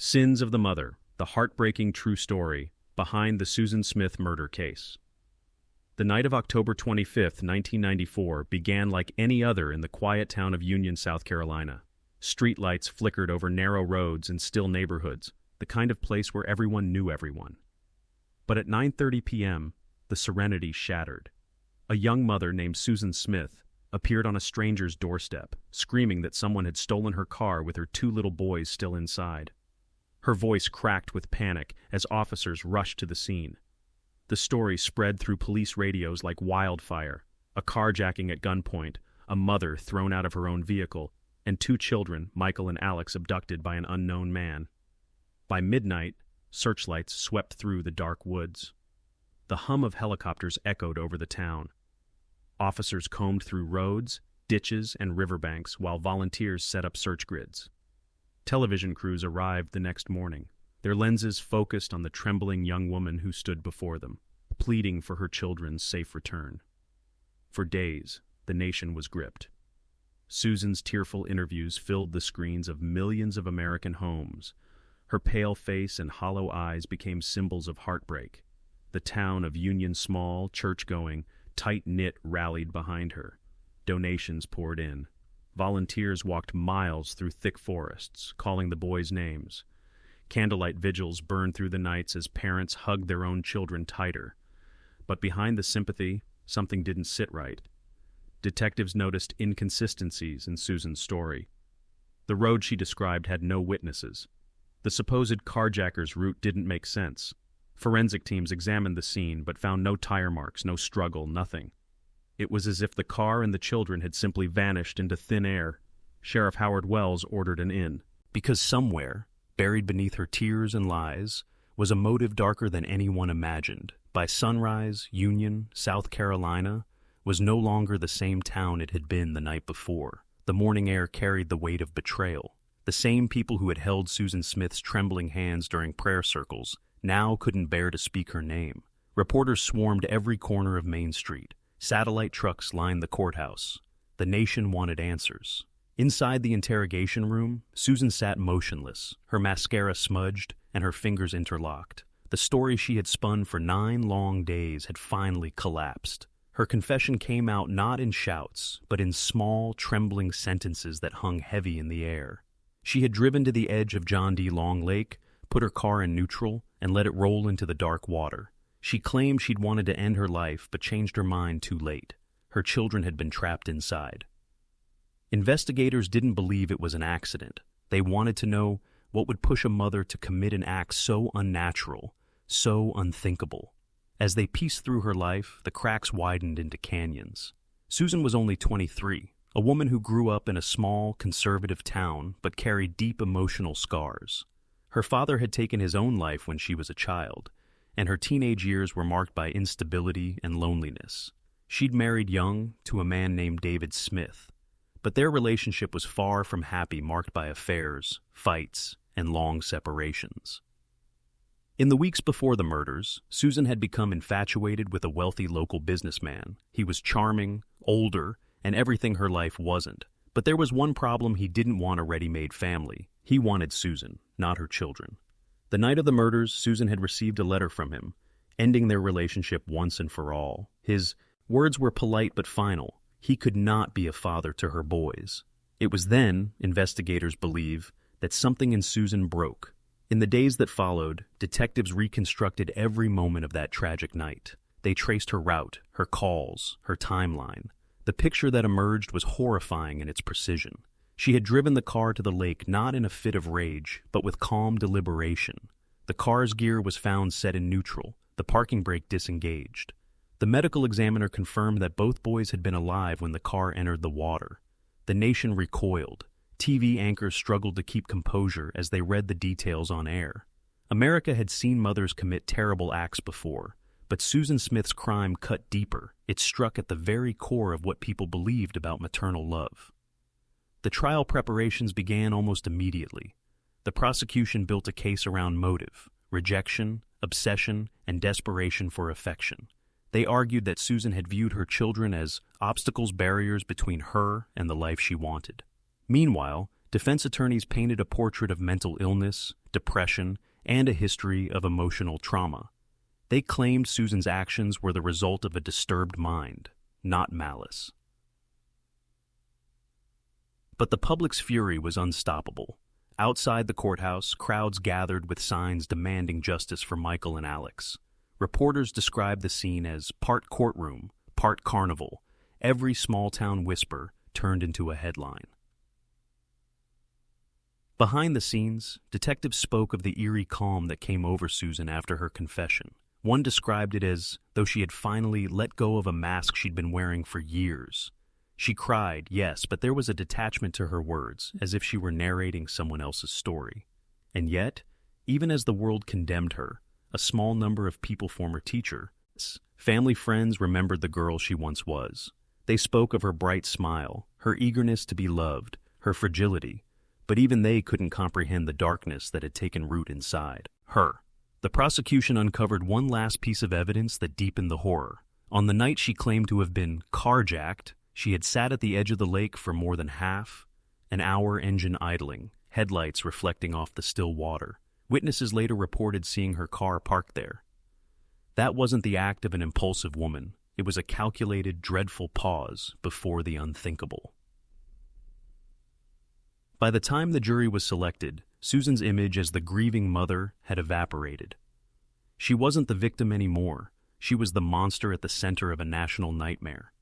Sins of the Mother, the heartbreaking true story behind the Susan Smith murder case. The night of October 25, 1994 began like any other in the quiet town of Union, South Carolina. Streetlights flickered over narrow roads and still neighborhoods, the kind of place where everyone knew everyone. But at 9:30 p.m., the serenity shattered. A young mother named Susan Smith appeared on a stranger's doorstep, screaming that someone had stolen her car with her two little boys still inside. Her voice cracked with panic as officers rushed to the scene. The story spread through police radios like wildfire: a carjacking at gunpoint, a mother thrown out of her own vehicle, and two children, Michael and Alex, abducted by an unknown man. By midnight, searchlights swept through the dark woods. The hum of helicopters echoed over the town. Officers combed through roads, ditches, and riverbanks while volunteers set up search grids. Television crews arrived the next morning, their lenses focused on the trembling young woman who stood before them, pleading for her children's safe return. For days, the nation was gripped. Susan's tearful interviews filled the screens of millions of American homes. Her pale face and hollow eyes became symbols of heartbreak. The town of Union, small, church-going, tight-knit, rallied behind her. Donations poured in. Volunteers walked miles through thick forests, calling the boys names. Candlelight vigils burned through the nights as parents hugged their own children tighter. But behind the sympathy, something didn't sit right. Detectives noticed inconsistencies in Susan's story. The road she described had no witnesses. The supposed carjacker's route didn't make sense. Forensic teams examined the scene but found no tire marks, no struggle, nothing. It was as if the car and the children had simply vanished into thin air. Sheriff Howard Wells ordered an in. Because somewhere, buried beneath her tears and lies, was a motive darker than anyone imagined. By sunrise, Union, South Carolina, was no longer the same town it had been the night before. The morning air carried the weight of betrayal. The same people who had held Susan Smith's trembling hands during prayer circles now couldn't bear to speak her name. Reporters swarmed every corner of Main Street. Satellite trucks lined the courthouse. The nation wanted answers. Inside the interrogation room, Susan sat motionless, her mascara smudged and her fingers interlocked. The story she had spun for 9 long days had finally collapsed. Her confession came out not in shouts, but in small, trembling sentences that hung heavy in the air. She had driven to the edge of John D. Long Lake, put her car in neutral, and let it roll into the dark water. She claimed she'd wanted to end her life, but changed her mind too late. Her children had been trapped inside. Investigators didn't believe it was an accident. They wanted to know what would push a mother to commit an act so unnatural, so unthinkable. As they pieced through her life, the cracks widened into canyons. Susan was only 23, a woman who grew up in a small, conservative town but carried deep emotional scars. Her father had taken his own life when she was a child, and her teenage years were marked by instability and loneliness. She'd married young to a man named David Smith, but their relationship was far from happy, marked by affairs, fights, and long separations. In the weeks before the murders, Susan had become infatuated with a wealthy local businessman. He was charming, older, and everything her life wasn't. But there was one problem: he didn't want a ready-made family. He wanted Susan, not her children. The night of the murders, Susan had received a letter from him, ending their relationship once and for all. His words were polite but final. He could not be a father to her boys. It was then, investigators believe, that something in Susan broke. In the days that followed, detectives reconstructed every moment of that tragic night. They traced her route, her calls, her timeline. The picture that emerged was horrifying in its precision. She had driven the car to the lake not in a fit of rage, but with calm deliberation. The car's gear was found set in neutral, the parking brake disengaged. The medical examiner confirmed that both boys had been alive when the car entered the water. The nation recoiled. TV anchors struggled to keep composure as they read the details on air. America had seen mothers commit terrible acts before, but Susan Smith's crime cut deeper. It struck at the very core of what people believed about maternal love. The trial preparations began almost immediately. The prosecution built a case around motive, rejection, obsession, and desperation for affection. They argued that Susan had viewed her children as obstacles, barriers between her and the life she wanted. Meanwhile, Defense attorneys painted a portrait of mental illness, depression, and a history of emotional trauma. They claimed Susan's actions were the result of a disturbed mind, not malice. But the public's fury was unstoppable. Outside the courthouse, crowds gathered with signs demanding justice for Michael and Alex. Reporters described the scene as part courtroom, part carnival. Every small-town whisper turned into a headline. Behind the scenes, detectives spoke of the eerie calm that came over Susan after her confession. One described it as though she had finally let go of a mask she'd been wearing for years. She cried, yes, but there was a detachment to her words, as if she were narrating someone else's story. And yet, even as the world condemned her, a small number of people, former teachers, family friends, remembered the girl she once was. They spoke of her bright smile, her eagerness to be loved, her fragility, but even they couldn't comprehend the darkness that had taken root inside her. The prosecution uncovered one last piece of evidence that deepened the horror. On the night she claimed to have been carjacked, she had sat at the edge of the lake for more than half an hour, engine idling, headlights reflecting off the still water. Witnesses later reported seeing her car parked there. That wasn't the act of an impulsive woman. It was a calculated, dreadful pause before the unthinkable. By the time the jury was selected, Susan's image as the grieving mother had evaporated. She wasn't the victim anymore. She was the monster at the center of a national nightmare.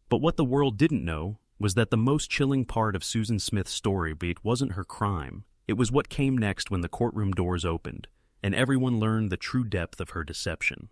But what the world didn't know was that the most chilling part of Susan Smith's story wasn't her crime. It was what came next when the courtroom doors opened, and everyone learned the true depth of her deception.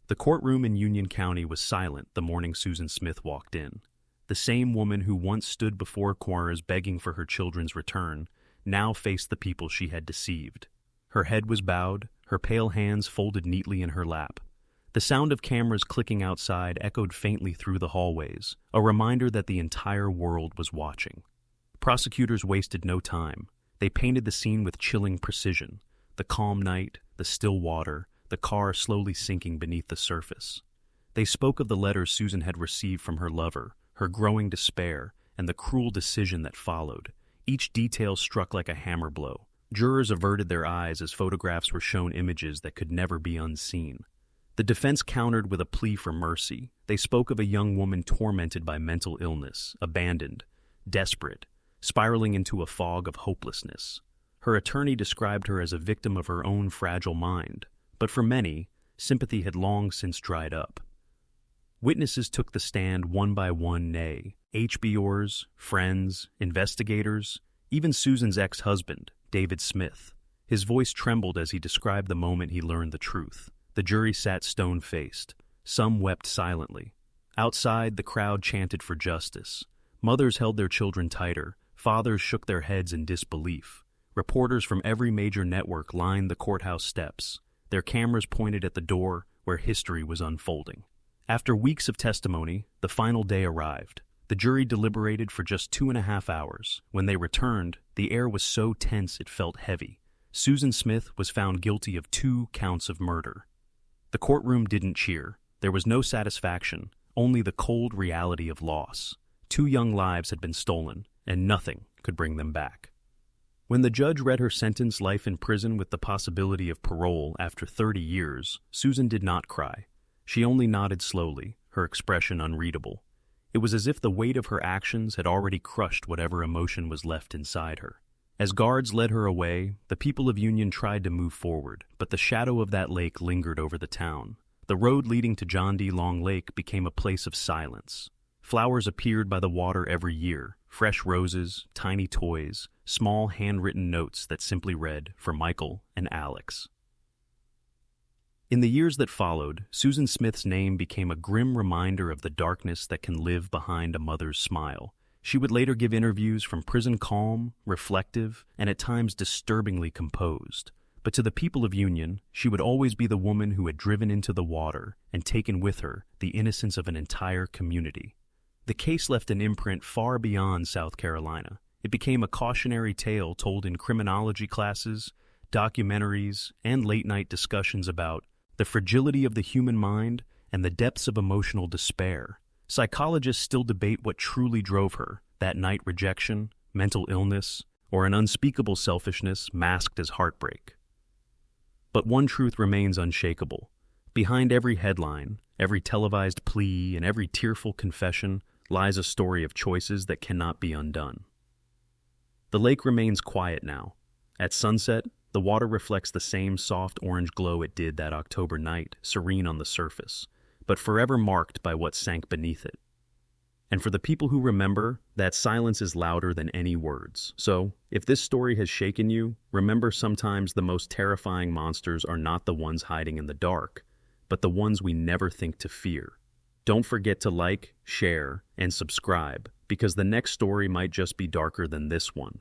The courtroom in Union County was silent the morning Susan Smith walked in. The same woman who once stood before cameras begging for her children's return now faced the people she had deceived. Her head was bowed, her pale hands folded neatly in her lap. The sound of cameras clicking outside echoed faintly through the hallways, a reminder that the entire world was watching. Prosecutors wasted no time. They painted the scene with chilling precision. The calm night, the still water, the car slowly sinking beneath the surface. They spoke of the letters Susan had received from her lover, her growing despair, and the cruel decision that followed. Each detail struck like a hammer blow. Jurors averted their eyes as photographs were shown images that could never be unseen. The defense countered with a plea for mercy. They spoke of a young woman tormented by mental illness, abandoned, desperate, spiraling into a fog of hopelessness. Her attorney described her as a victim of her own fragile mind, but for many, sympathy had long since dried up. Witnesses took the stand one by one, HBOers, friends, investigators, even Susan's ex-husband, David Smith. His voice trembled as he described the moment he learned the truth. The jury sat stone-faced. Some wept silently. Outside, the crowd chanted for justice. Mothers held their children tighter. Fathers shook their heads in disbelief. Reporters from every major network lined the courthouse steps. Their cameras pointed at the door where history was unfolding. After weeks of testimony, the final day arrived. The jury deliberated for just 2.5 hours. When they returned, the air was so tense it felt heavy. Susan Smith was found guilty of 2 counts of murder. The courtroom didn't cheer. There was no satisfaction, only the cold reality of loss. 2 young lives had been stolen, and nothing could bring them back. When the judge read her sentence, life in prison with the possibility of parole after 30 years, Susan did not cry. She only nodded slowly, her expression unreadable. It was as if the weight of her actions had already crushed whatever emotion was left inside her. As guards led her away, the people of Union tried to move forward, but the shadow of that lake lingered over the town. The road leading to John D. Long Lake became a place of silence. Flowers appeared by the water every year, fresh roses, tiny toys, small handwritten notes that simply read, "For Michael and Alex." In the years that followed, Susan Smith's name became a grim reminder of the darkness that can live behind a mother's smile. She would later give interviews from prison calm, reflective, and at times disturbingly composed. But to the people of Union, she would always be the woman who had driven into the water and taken with her the innocence of an entire community. The case left an imprint far beyond South Carolina. It became a cautionary tale told in criminology classes, documentaries, and late-night discussions about the fragility of the human mind and the depths of emotional despair. Psychologists still debate what truly drove her, that night: rejection, mental illness, or an unspeakable selfishness masked as heartbreak. But one truth remains unshakable. Behind every headline, every televised plea, and every tearful confession lies a story of choices that cannot be undone. The lake remains quiet now. At sunset, the water reflects the same soft orange glow it did that October night, serene on the surface, but forever marked by what sank beneath it. And for the people who remember, that silence is louder than any words. So, if this story has shaken you, remember sometimes the most terrifying monsters are not the ones hiding in the dark, but the ones we never think to fear. Don't forget to like, share, and subscribe, because the next story might just be darker than this one.